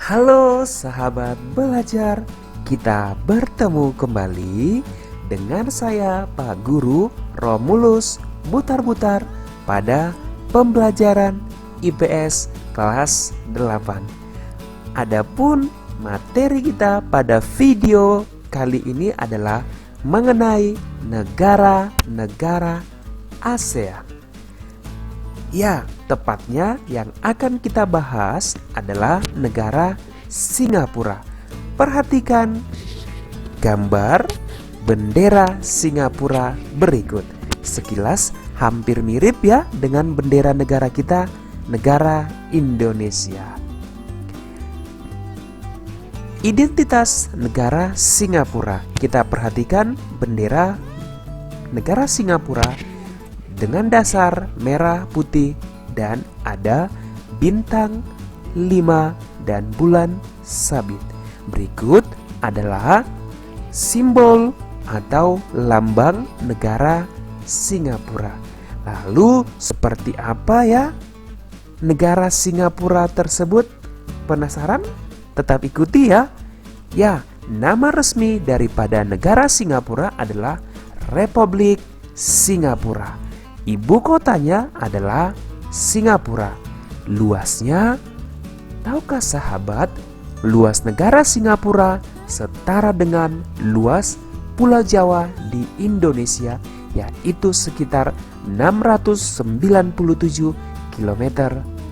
Halo sahabat belajar, kita bertemu kembali dengan saya Pak Guru Romulus Butar-Butar pada pembelajaran IPS kelas 8. Adapun materi kita pada video kali ini adalah mengenai negara-negara ASEAN. Ya, tepatnya yang akan kita bahas adalah negara Singapura. Perhatikan gambar bendera Singapura berikut. Sekilas hampir mirip ya dengan bendera negara kita, negara Indonesia. Identitas negara Singapura. Kita perhatikan bendera negara Singapura dengan dasar merah putih dan ada bintang 5 dan bulan sabit. Berikut adalah simbol atau lambang negara Singapura. Lalu seperti apa ya negara Singapura tersebut? Penasaran? Tetap ikuti ya. Ya, nama resmi daripada negara Singapura adalah Republik Singapura. Ibu kotanya adalah Singapura. Luasnya, tahukah sahabat, luas negara Singapura setara dengan luas Pulau Jawa di Indonesia, yaitu sekitar 697 km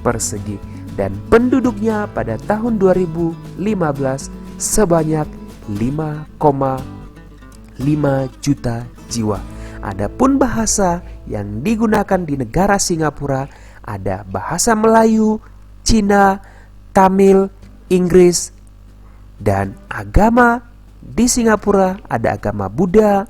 persegi. Dan penduduknya pada tahun 2015 sebanyak 5,5 juta jiwa. Adapun bahasa yang digunakan di negara Singapura ada bahasa Melayu, Cina, Tamil, Inggris, dan agama di Singapura ada agama Buddha,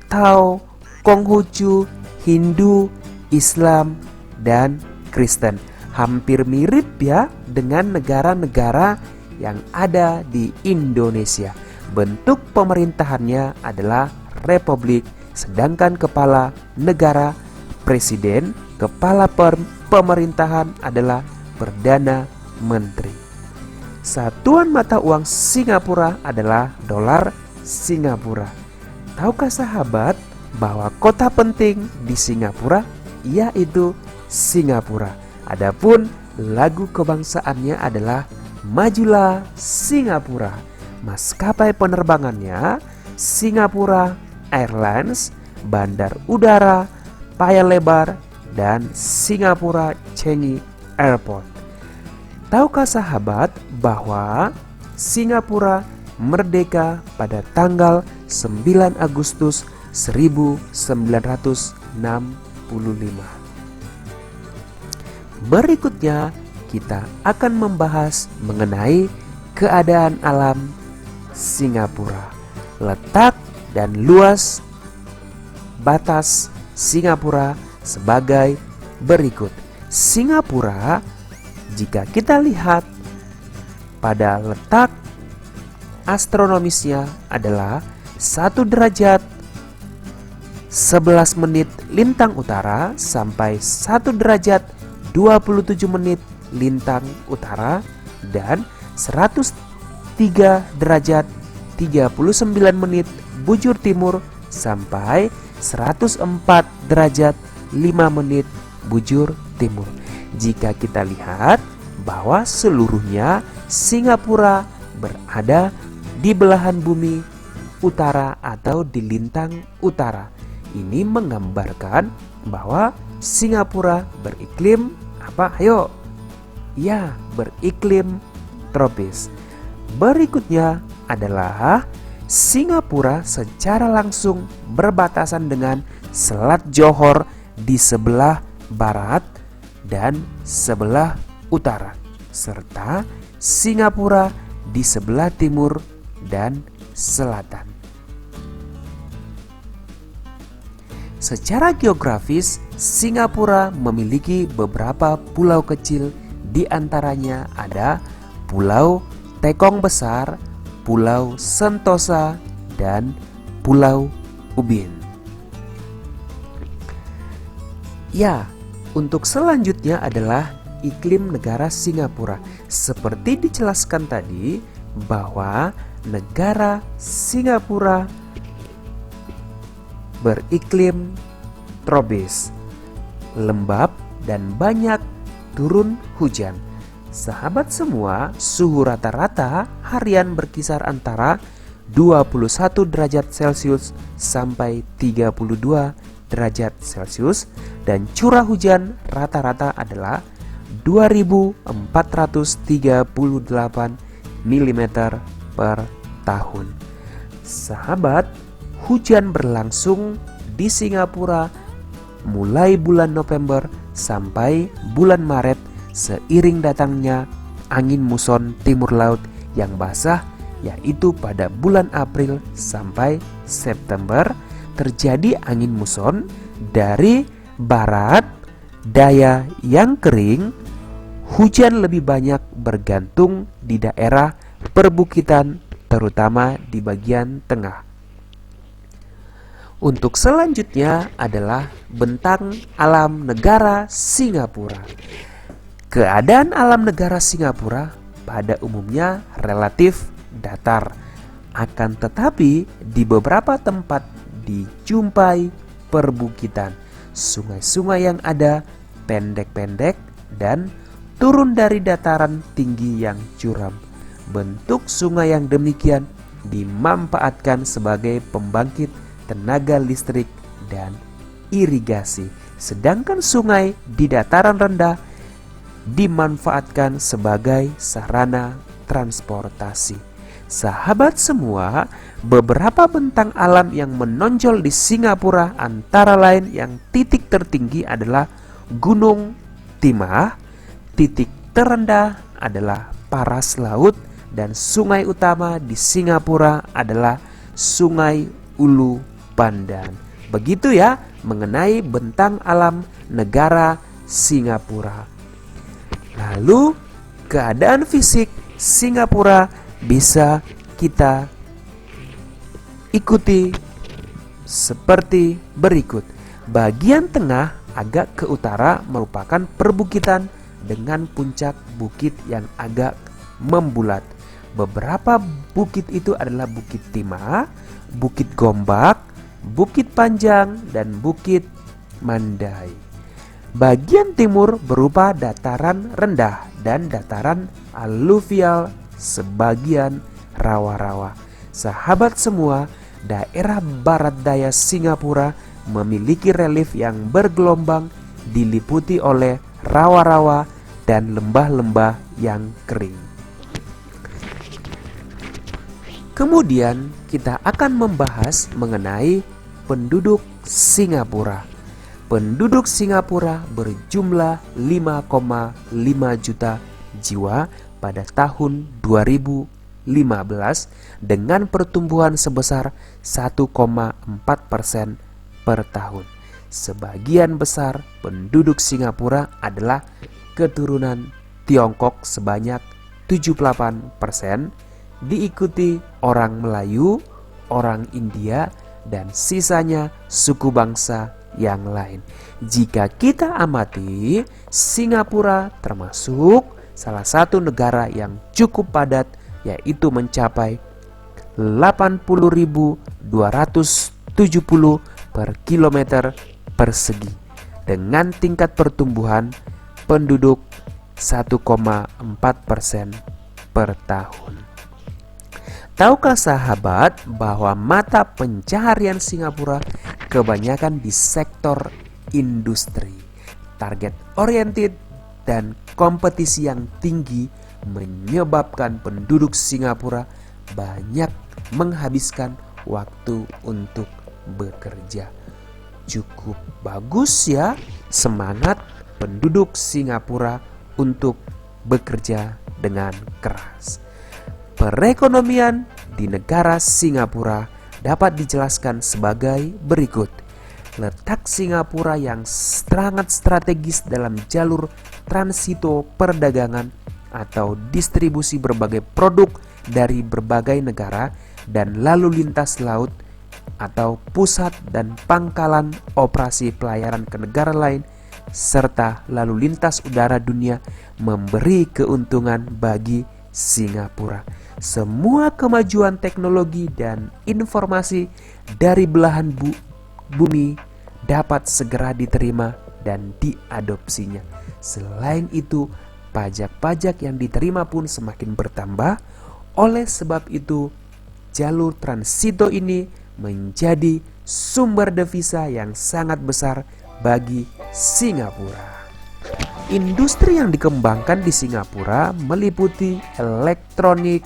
Tao, Konghucu, Hindu, Islam, dan Kristen. Hampir mirip ya dengan negara-negara yang ada di Indonesia. Bentuk pemerintahannya adalah republik, sedangkan kepala negara, presiden, kepala pemerintahan adalah Perdana Menteri. Satuan mata uang Singapura adalah dolar Singapura. Tahukah sahabat bahwa kota penting di Singapura yaitu Singapura? Adapun lagu kebangsaannya adalah Majulah Singapura. Maskapai penerbangannya Singapura Airlines, Bandar Udara Paya Lebar, dan Singapura Changi Airport. Tahukah sahabat bahwa Singapura merdeka pada tanggal 9 Agustus 1945. Berikutnya kita akan membahas mengenai keadaan alam Singapura. Letak dan luas batas Singapura sebagai berikut. Singapura, jika kita lihat pada letak astronomisnya adalah 1 derajat 11 menit lintang utara sampai 1 derajat 27 menit lintang utara dan 103 derajat 39 menit bujur timur sampai 104 derajat 5 menit bujur timur. Jika kita lihat bahwa seluruhnya Singapura berada di belahan bumi utara atau di lintang utara. Ini menggambarkan bahwa Singapura beriklim apa? Ayo. Ya, beriklim tropis. Berikutnya adalah Singapura secara langsung berbatasan dengan Selat Johor di sebelah barat dan sebelah utara, serta Singapura di sebelah timur dan selatan. Secara geografis, Singapura memiliki beberapa pulau kecil, di antaranya ada Pulau Tekong Besar, Pulau Sentosa, dan Pulau Ubin. Ya, untuk selanjutnya adalah iklim negara Singapura. Seperti dijelaskan tadi bahwa negara Singapura beriklim tropis, lembab dan banyak turun hujan. Sahabat semua, suhu rata-rata harian berkisar antara 21 derajat Celcius sampai 32 derajat Celcius dan curah hujan rata-rata adalah 2438 mm per tahun. Sahabat, hujan berlangsung di Singapura mulai bulan November sampai bulan Maret seiring datangnya angin muson timur laut yang basah, yaitu pada bulan April sampai September terjadi angin muson dari barat daya yang kering. Hujan lebih banyak bergantung di daerah perbukitan, terutama di bagian tengah. Untuk selanjutnya adalah bentang alam negara Singapura. Keadaan alam negara Singapura pada umumnya relatif datar, akan tetapi di beberapa tempat dijumpai perbukitan. Sungai-sungai yang ada pendek-pendek dan turun dari dataran tinggi yang curam. Bentuk sungai yang demikian dimanfaatkan sebagai pembangkit tenaga listrik dan irigasi. Sedangkan sungai di dataran rendah dimanfaatkan sebagai sarana transportasi. Sahabat semua, beberapa bentang alam yang menonjol di Singapura antara lain yang titik tertinggi adalah Gunung Timah, titik terendah adalah paras laut, dan sungai utama di Singapura adalah Sungai Ulu Pandan. Begitu ya mengenai bentang alam negara Singapura. Lalu keadaan fisik Singapura bisa kita ikuti seperti berikut. Bagian tengah agak ke utara merupakan perbukitan dengan puncak bukit yang agak membulat. Beberapa bukit itu adalah Bukit Timah, Bukit Gombak, Bukit Panjang, dan Bukit Mandai. Bagian timur berupa dataran rendah dan dataran aluvial, sebagian rawa-rawa. Sahabat semua, daerah barat daya Singapura memiliki relief yang bergelombang, diliputi oleh rawa-rawa dan lembah-lembah yang kering. Kemudian kita akan membahas mengenai penduduk Singapura. Penduduk Singapura berjumlah 5,5 juta jiwa pada tahun 2015 dengan pertumbuhan sebesar 1,4% per tahun. Sebagian besar penduduk Singapura adalah keturunan Tiongkok sebanyak 78%, diikuti orang Melayu, orang India, dan sisanya suku bangsa yang lain. Jika kita amati, Singapura termasuk salah satu negara yang cukup padat, yaitu mencapai 80.270 per kilometer persegi dengan tingkat pertumbuhan penduduk 1,4% per tahun. Tahukah sahabat bahwa mata pencaharian Singapura kebanyakan di sektor industri? Target oriented dan kompetisi yang tinggi menyebabkan penduduk Singapura banyak menghabiskan waktu untuk bekerja. Cukup bagus ya semangat penduduk Singapura untuk bekerja dengan keras. Perekonomian di negara Singapura dapat dijelaskan sebagai berikut. Letak Singapura yang sangat strategis dalam jalur transito perdagangan atau distribusi berbagai produk dari berbagai negara dan lalu lintas laut atau pusat dan pangkalan operasi pelayaran ke negara lain serta lalu lintas udara dunia memberi keuntungan bagi Singapura. Semua kemajuan teknologi dan informasi dari belahan bumi dapat segera diterima dan diadopsinya. Selain itu, pajak-pajak yang diterima pun semakin bertambah. Oleh sebab itu, jalur transito ini menjadi sumber devisa yang sangat besar bagi Singapura. Industri yang dikembangkan di Singapura meliputi elektronik,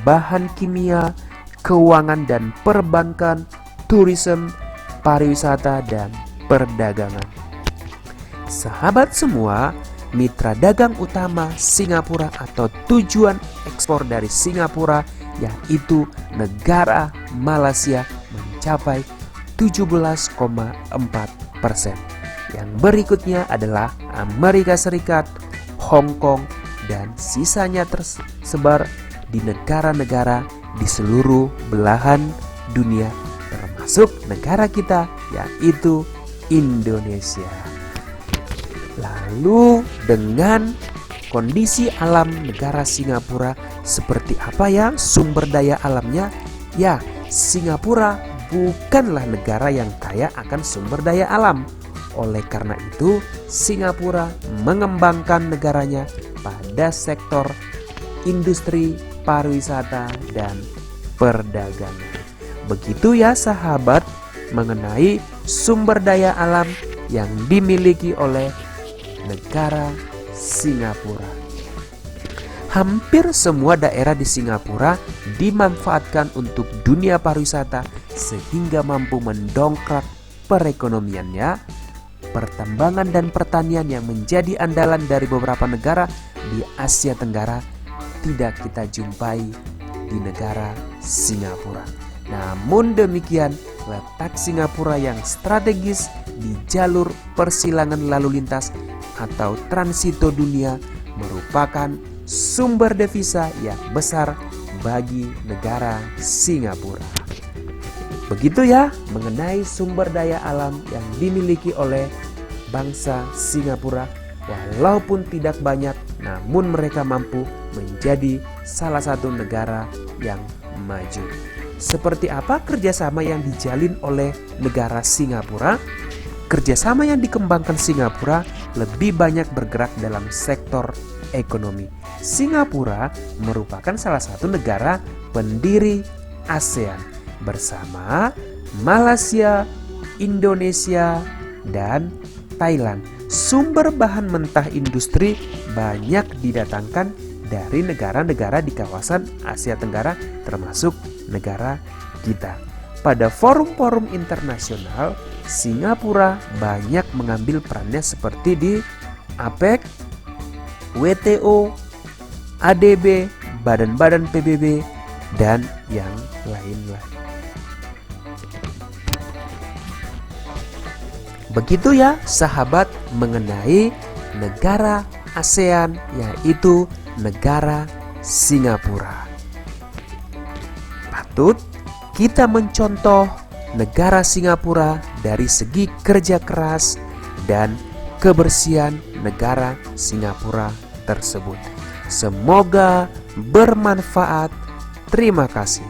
bahan kimia, keuangan dan perbankan, tourism, pariwisata, dan perdagangan. Sahabat semua, mitra dagang utama Singapura atau tujuan ekspor dari Singapura yaitu negara Malaysia mencapai 17,4%. Yang berikutnya adalah Amerika Serikat, Hong Kong, dan sisanya tersebar di negara-negara di seluruh belahan dunia termasuk negara kita yaitu Indonesia. Lalu dengan kondisi alam negara Singapura seperti apa ya sumber daya alamnya? Ya, Singapura bukanlah negara yang kaya akan sumber daya alam. Oleh karena itu, Singapura mengembangkan negaranya pada sektor industri, pariwisata, dan perdagangan. Begitu ya sahabat mengenai sumber daya alam yang dimiliki oleh negara Singapura. Hampir semua daerah di Singapura dimanfaatkan untuk dunia pariwisata sehingga mampu mendongkrak perekonomiannya. Pertambangan dan pertanian yang menjadi andalan dari beberapa negara di Asia Tenggara tidak kita jumpai di negara Singapura. Namun demikian, letak Singapura yang strategis di jalur persilangan lalu lintas atau transito dunia merupakan sumber devisa yang besar bagi negara Singapura. Begitu ya mengenai sumber daya alam yang dimiliki oleh bangsa Singapura. Walaupun tidak banyak, namun mereka mampu menjadi salah satu negara yang maju. Seperti apa kerjasama yang dijalin oleh negara Singapura? Kerjasama yang dikembangkan Singapura lebih banyak bergerak dalam sektor ekonomi. Singapura merupakan salah satu negara pendiri ASEAN bersama Malaysia, Indonesia, dan Thailand. Sumber bahan mentah industri banyak didatangkan dari negara-negara di kawasan Asia Tenggara termasuk negara kita. Pada forum-forum internasional, Singapura banyak mengambil perannya seperti di APEC, WTO, ADB, badan-badan PBB, dan yang lain-lain. Begitu ya sahabat mengenai negara ASEAN yaitu negara Singapura. Patut kita mencontoh negara Singapura dari segi kerja keras dan kebersihan negara Singapura tersebut. Semoga bermanfaat. Terima kasih.